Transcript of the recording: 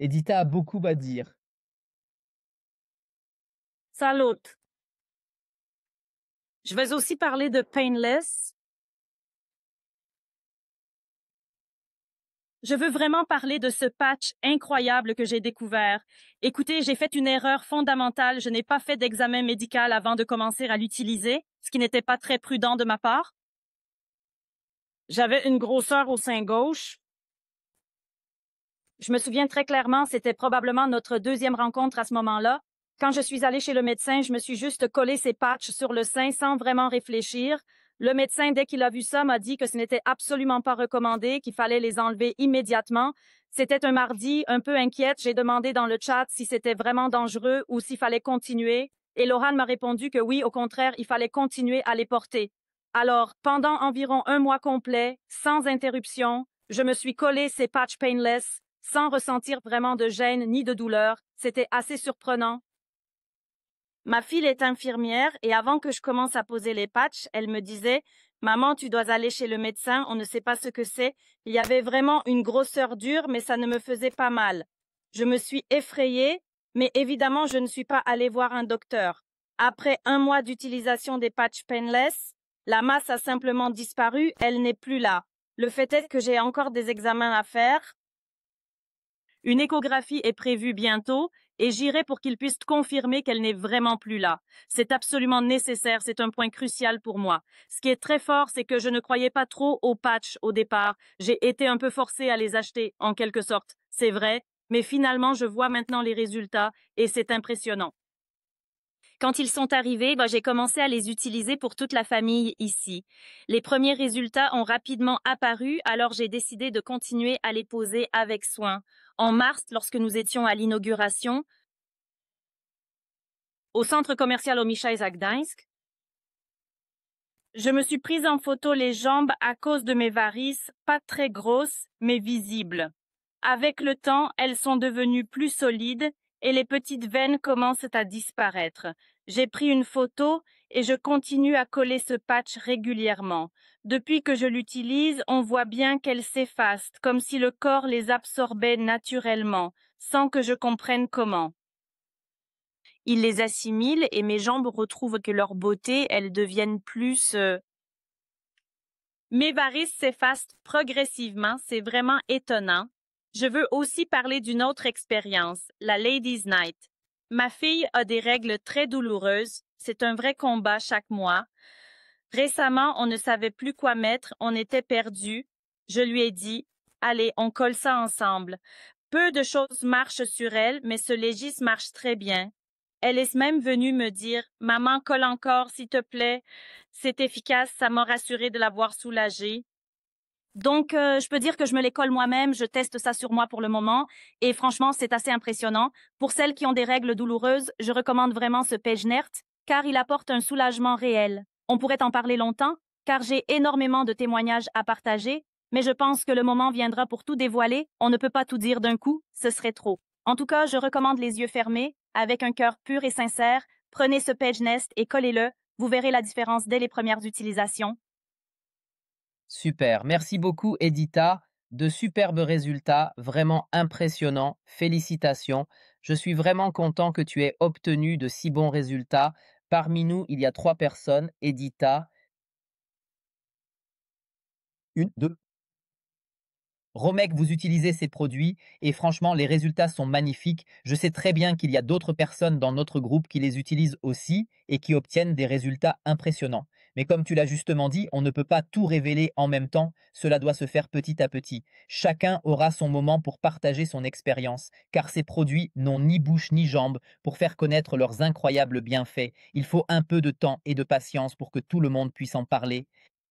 Edita a beaucoup à dire. Salut. Je vais aussi parler de Painless. Je veux vraiment parler de ce patch incroyable que j'ai découvert. Écoutez, j'ai fait une erreur fondamentale. Je n'ai pas fait d'examen médical avant de commencer à l'utiliser, ce qui n'était pas très prudent de ma part. J'avais une grosseur au sein gauche. Je me souviens très clairement, c'était probablement notre deuxième rencontre à ce moment-là. Quand je suis allée chez le médecin, je me suis juste collé ces patchs sur le sein sans vraiment réfléchir. Le médecin, dès qu'il a vu ça, m'a dit que ce n'était absolument pas recommandé, qu'il fallait les enlever immédiatement. C'était un mardi, un peu inquiète. J'ai demandé dans le chat si c'était vraiment dangereux ou s'il fallait continuer. Et Laurent m'a répondu que oui, au contraire, il fallait continuer à les porter. Alors, pendant environ un mois complet, sans interruption, je me suis collé ces patchs painless sans ressentir vraiment de gêne ni de douleur. C'était assez surprenant. Ma fille est infirmière et avant que je commence à poser les patchs, elle me disait « Maman, tu dois aller chez le médecin, on ne sait pas ce que c'est. » Il y avait vraiment une grosseur dure, mais ça ne me faisait pas mal. Je me suis effrayée, mais évidemment, je ne suis pas allée voir un docteur. Après un mois d'utilisation des patchs painless, la masse a simplement disparu, elle n'est plus là. Le fait est que j'ai encore des examens à faire. Une échographie est prévue bientôt et j'irai pour qu'ils puissent confirmer qu'elle n'est vraiment plus là. C'est absolument nécessaire, c'est un point crucial pour moi. Ce qui est très fort, c'est que je ne croyais pas trop aux patchs au départ. J'ai été un peu forcée à les acheter, en quelque sorte. C'est vrai, mais finalement, je vois maintenant les résultats et c'est impressionnant. Quand ils sont arrivés, j'ai commencé à les utiliser pour toute la famille ici. Les premiers résultats ont rapidement apparu, alors j'ai décidé de continuer à les poser avec soin. En mars, lorsque nous étions à l'inauguration, au centre commercial Omichai à Gdańsk, je me suis prise en photo les jambes à cause de mes varices, pas très grosses, mais visibles. Avec le temps, elles sont devenues plus solides et les petites veines commencent à disparaître. J'ai pris une photo et je continue à coller ce patch régulièrement. Depuis que je l'utilise, on voit bien qu'elles s'effacent, comme si le corps les absorbait naturellement, sans que je comprenne comment. Il les assimile et mes jambes retrouvent que leur beauté, elles deviennent plus... Mes varices s'effacent progressivement, c'est vraiment étonnant. Je veux aussi parler d'une autre expérience, la Ladies Night. Ma fille a des règles très douloureuses, c'est un vrai combat chaque mois. Récemment, on ne savait plus quoi mettre, on était perdus. Je lui ai dit, allez, on colle ça ensemble. Peu de choses marchent sur elle, mais ce légis marche très bien. Elle est même venue me dire, maman, colle encore, s'il te plaît. C'est efficace, ça m'a rassurée de l'avoir soulagée. Donc, je peux dire que je me les colle moi-même, je teste ça sur moi pour le moment, et franchement, c'est assez impressionnant. Pour celles qui ont des règles douloureuses, je recommande vraiment ce Pejnert, car il apporte un soulagement réel. On pourrait en parler longtemps, car j'ai énormément de témoignages à partager, mais je pense que le moment viendra pour tout dévoiler, on ne peut pas tout dire d'un coup, ce serait trop. En tout cas, je recommande les yeux fermés, avec un cœur pur et sincère, prenez ce Pejnest et collez-le, vous verrez la différence dès les premières utilisations. Super. Merci beaucoup, Edita. De superbes résultats, vraiment impressionnants. Félicitations. Je suis vraiment content que tu aies obtenu de si bons résultats. Parmi nous, il y a 3 personnes. Edita, une, deux. Romek, vous utilisez ces produits et franchement, les résultats sont magnifiques. Je sais très bien qu'il y a d'autres personnes dans notre groupe qui les utilisent aussi et qui obtiennent des résultats impressionnants. Mais comme tu l'as justement dit, on ne peut pas tout révéler en même temps. Cela doit se faire petit à petit. Chacun aura son moment pour partager son expérience, car ces produits n'ont ni bouche ni jambes pour faire connaître leurs incroyables bienfaits. Il faut un peu de temps et de patience pour que tout le monde puisse en parler.